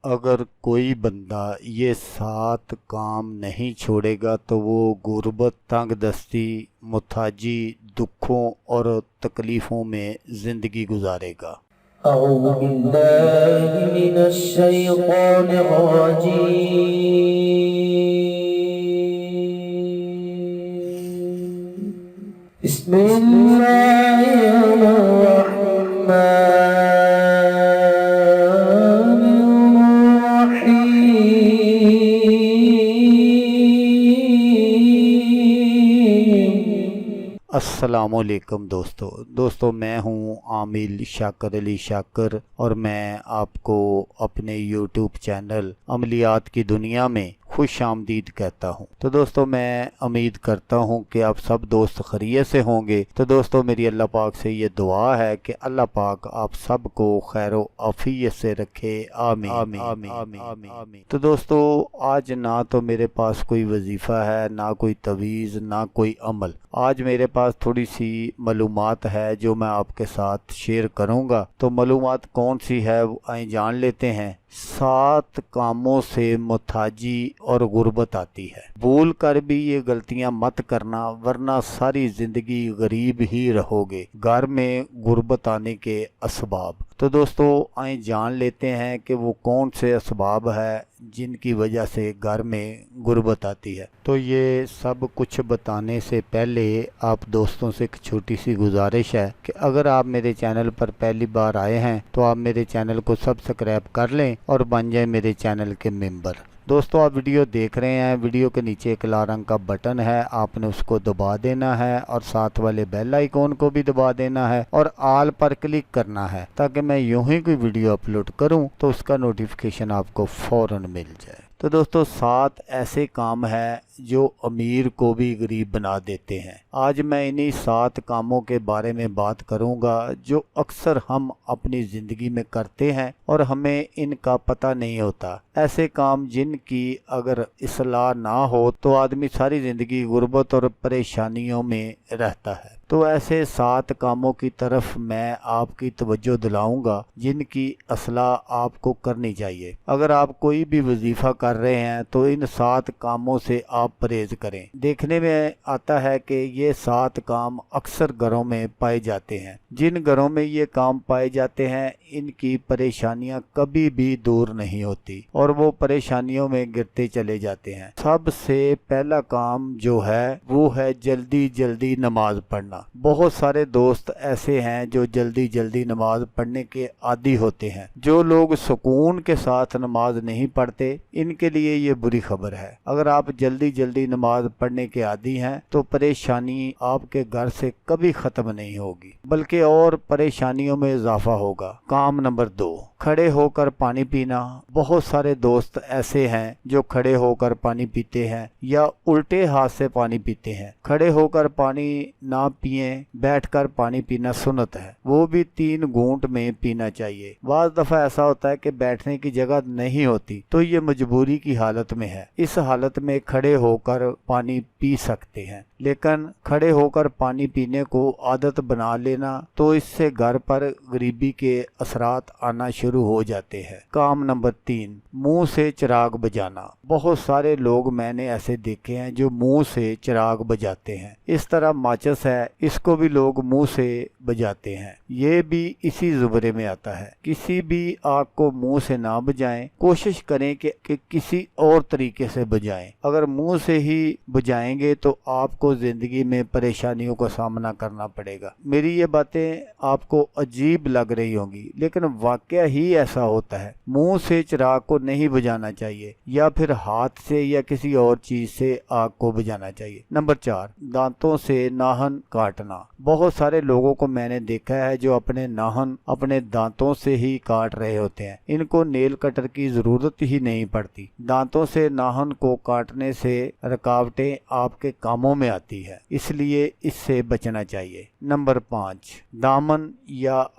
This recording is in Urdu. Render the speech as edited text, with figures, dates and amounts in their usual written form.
اگر کوئی بندہ یہ 7 کام نہیں چھوڑے گا تو وہ غربت، تنگ دستی، محتاجی، دکھوں اور تکلیفوں میں زندگی گزارے گا۔ اعوذ باللہ من الشیطان الرجیم، بسم اللہ الرحمن السلام علیکم دوستو میں ہوں عامل شاکر علی شاکر، اور میں آپ کو اپنے یوٹیوب چینل عملیات کی دنیا میں خوش آمدید کہتا ہوں۔ تو دوستو میں امید کرتا ہوں کہ آپ سب دوست خیریت سے ہوں گے۔ تو دوستو میری اللہ پاک سے یہ دعا ہے کہ اللہ پاک آپ سب کو خیر و عافیت سے رکھے، آمین آمین آمین آمین۔ تو دوستو آج نہ تو میرے پاس کوئی وظیفہ ہے، نہ کوئی تویز، نہ کوئی عمل۔ آج میرے پاس تھوڑی سی معلومات ہے جو میں آپ کے ساتھ شیئر کروں گا۔ تو معلومات کون سی ہے آئیں جان لیتے ہیں۔ 7 کاموں سے محتاجی اور غربت آتی ہے۔ بھول کر بھی یہ غلطیاں مت کرنا ورنہ ساری زندگی غریب ہی رہو گے۔ گھر میں غربت آنے کے اسباب۔ تو دوستو آئیں جان لیتے ہیں کہ وہ کون سے اسباب ہے جن کی وجہ سے گھر میں غربت آتی ہے۔ تو یہ سب کچھ بتانے سے پہلے آپ دوستوں سے ایک چھوٹی سی گزارش ہے کہ اگر آپ میرے چینل پر پہلی بار آئے ہیں تو آپ میرے چینل کو سبسکرائب کر لیں اور بن جائیں میرے چینل کے ممبر۔ دوستو آپ ویڈیو دیکھ رہے ہیں، ویڈیو کے نیچے ایک لال رنگ کا بٹن ہے، آپ نے اس کو دبا دینا ہے اور ساتھ والے بیل آئیکن کو بھی دبا دینا ہے اور آل پر کلک کرنا ہے تاکہ میں یوں ہی کوئی ویڈیو اپلوڈ کروں تو اس کا نوٹیفیکیشن آپ کو فوراً مل جائے۔ تو دوستو 7 ایسے کام ہیں جو امیر کو بھی غریب بنا دیتے ہیں۔ آج میں انہی 7 کاموں کے بارے میں بات کروں گا جو اکثر ہم اپنی زندگی میں کرتے ہیں اور ہمیں ان کا پتہ نہیں ہوتا۔ ایسے کام جن کی اگر اصلاح نہ ہو تو آدمی ساری زندگی غربت اور پریشانیوں میں رہتا ہے۔ تو ایسے 7 کاموں کی طرف میں آپ کی توجہ دلاؤں گا جن کی اصلاح آپ کو کرنی چاہیے۔ اگر آپ کوئی بھی وظیفہ کر رہے ہیں تو ان 7 کاموں سے آپ پرہیز کریں۔ دیکھنے میں آتا ہے کہ یہ 7 کام اکثر گھروں میں پائے جاتے ہیں۔ جن گھروں میں یہ کام پائے جاتے ہیں ان کی پریشانیاں کبھی بھی دور نہیں ہوتی اور وہ پریشانیوں میں گرتے چلے جاتے ہیں۔ سب سے پہلا کام جو ہے وہ ہے جلدی جلدی نماز پڑھنا۔ بہت سارے دوست ایسے ہیں جو جلدی جلدی نماز پڑھنے کے عادی ہوتے ہیں۔ جو لوگ سکون کے ساتھ نماز نہیں پڑھتے ان کے لیے یہ بری خبر ہے۔ اگر آپ جلدی جلدی نماز پڑھنے کے عادی ہیں تو پریشانی آپ کے گھر سے کبھی ختم نہیں ہوگی بلکہ اور پریشانیوں میں اضافہ ہوگا۔ کام نمبر 2، کھڑے ہو کر پانی پینا۔ بہت سارے دوست ایسے ہیں جو کھڑے ہو کر پانی پیتے ہیں یا الٹے ہاتھ سے پانی پیتے ہیں۔ کھڑے ہو کر پانی نہ پئیں، بیٹھ کر پانی پینا سنت ہے، وہ بھی 3 گھونٹ میں پینا چاہیے۔ بعض دفعہ ایسا ہوتا ہے کہ بیٹھنے کی جگہ نہیں ہوتی تو یہ مجبوری کی حالت میں ہے، اس حالت میں کھڑے ہو کر پانی پی سکتے ہیں، لیکن کھڑے ہو کر پانی پینے کو عادت بنا لینا تو اس سے گھر پر غریبی کے اثرات آنا شروع ہو جاتے ہیں۔ کام نمبر 3، منہ سے چراغ بجانا۔ بہت سارے لوگ میں نے ایسے دیکھے ہیں جو منہ سے چراغ بجاتے ہیں۔ اس طرح ماچس ہے، اس کو بھی لوگ منہ سے بجاتے ہیں، یہ بھی اسی زمرے میں آتا ہے۔ کسی بھی آگ کو منہ سے نہ بجائیں، کوشش کریں کہ کسی اور طریقے سے بجائیں۔ اگر منہ سے ہی بجائیں گے تو آپ کو زندگی میں پریشانیوں کا سامنا کرنا پڑے گا۔ میری یہ باتیں آپ کو عجیب لگ رہی ہوں گی لیکن واقعہ ہی ایسا ہوتا ہے۔ منہ سے چراغ کو نہیں بجانا چاہیے یا پھر ہاتھ سے یا کسی اور چیز سے آگ کو بجانا چاہیے۔ نمبر 4، دانتوں سے ناخن کاٹنا۔ بہت سارے لوگوں کو میں نے دیکھا ہے جو اپنے ناخن اپنے دانتوں سے ہی کاٹ رہے ہوتے ہیں، ان کو نیل کٹر کی ضرورت ہی نہیں پڑتی۔ دانتوں سے ناخن کو کاٹنے سے رکاوٹیں آپ کے کاموں میں آتی ہے، اس لیے اس سے بچنا چاہیے۔ نمبر 5، دامن یا